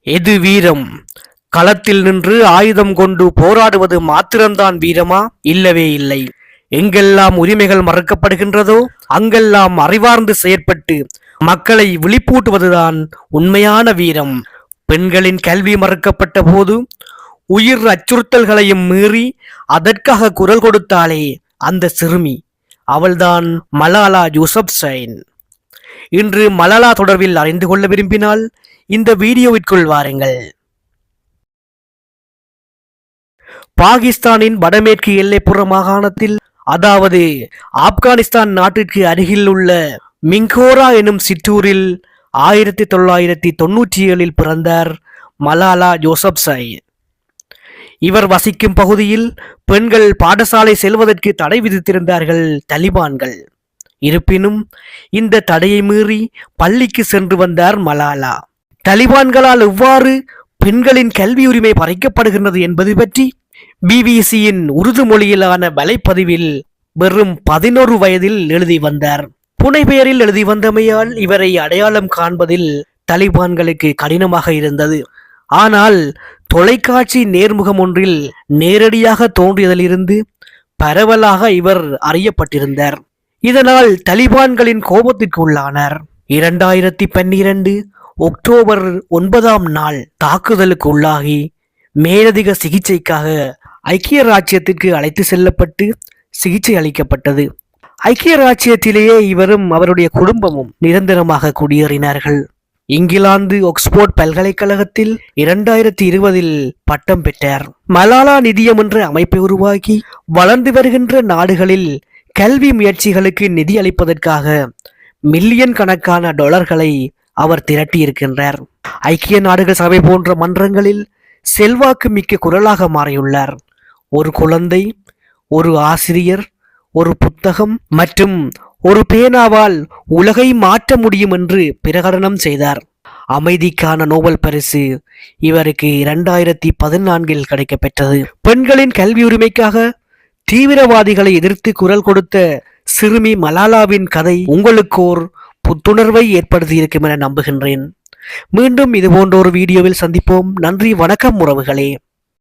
எது வீரம்? களத்தில் நின்று ஆயுதம் கொண்டு போராடுவது மாத்திரம்தான் வீரமா? இல்லவே இல்லை. எங்கெல்லாம் உரிமைகள் மறுக்கப்படுகின்றதோ அங்கெல்லாம் அறிவார்ந்து செயற்பட்டு மக்களை விழிப்பூட்டுவதுதான் உண்மையான வீரம். பெண்களின் கல்வி மறுக்கப்பட்ட போது உயிர் அச்சுறுத்தல்களையும் மீறி அதற்காக குரல் கொடுத்தாளே அந்த சிறுமி, அவள்தான் மலாலா யூசப்சைன். இன்று மலாலா தொடர்பில் அறிந்து கொள்ள விரும்பினால் இந்த வீடியோவிற்குள் வாருங்கள். பாகிஸ்தானின் வடமேற்கு எல்லைப்புற மாகாணத்தில், அதாவது ஆப்கானிஸ்தான் நாட்டிற்கு அருகில் உள்ள மிங்கோரா எனும் சிற்றூரில் 1997 பிறந்தார் மலாலா யூசப்சைன். இவர் வசிக்கும் பகுதியில் பெண்கள் பாடசாலை செல்வதற்கு தடை விதித்திருந்தார்கள் தலிபான்கள். இருப்பினும் இந்த தடையை மீறி பள்ளிக்கு சென்று வந்தார் மலாலா. தலிபான்களால் எவ்வாறு பெண்களின் கல்வி உரிமை பறிக்கப்படுகின்றது என்பது பற்றி பிபிசியின் உருது மொழியிலான வலைப்பதிவில் வெறும் 11 வயதில் எழுதி வந்தார். புனைப்பெயரில் எழுதி வந்தமையால் இவரை அடையாளம் காண்பதில் தலிபான்களுக்கு கடினமாக இருந்தது. ஆனால் தொலைக்காட்சி நேர்முகம் ஒன்றில் நேரடியாக தோன்றியதிலிருந்து பரவலாக இவர் அறியப்பட்டிருந்தார். இதனால் தலிபான்களின் கோபத்திற்கு உள்ளானார். 2012 அக்டோபர் 9 தாக்குதலுக்கு உள்ளாகி மேலதிக சிகிச்சைக்காக ஐக்கிய ராச்சியத்திற்கு அழைத்து செல்லப்பட்டு சிகிச்சை அளிக்கப்பட்டது. ஐக்கிய ராச்சியத்திலேயே இவரும் அவருடைய குடும்பமும் நிரந்தரமாக குடியேறினார்கள். இங்கிலாந்து ஆக்ஸ்போர்ட் பல்கலைக்கழகத்தில் 2020 பட்டம் பெற்றார். மலாலா நிதியம் என்ற அமைப்பை உருவாக்கி வளர்ந்து வருகின்ற நாடுகளில் கல்வி முயற்சிகளுக்கு நிதி அளிப்பதற்காக மில்லியன் கணக்கான டாலர்களை அவர் திரட்டியிருக்கின்றார். ஐக்கிய நாடுகள் சபை போன்ற மன்றங்களில் செல்வாக்கு மிக்க குரலாக மாறியுள்ளார். ஒரு குழந்தை, ஒரு ஆசிரியர், ஒரு புத்தகம் மற்றும் ஒரு பேனாவால் உலகை மாற்ற முடியும் என்று பிரகடனம் செய்தார். அமைதிக்கான நோபல் பரிசு இவருக்கு 2014 கிடைக்கப்பெற்றது. பெண்களின் கல்வி உரிமைக்காக தீவிரவாதிகளை எதிர்த்து குரல் கொடுத்த சிறுமி மலாலாவின் கதை உங்களுக்கோர் புத்துணர்வை ஏற்படுத்தி இருக்கும் என நம்புகின்றேன். மீண்டும் இது போன்ற ஒரு வீடியோவில் சந்திப்போம். நன்றி, வணக்கம் உறவுகளே.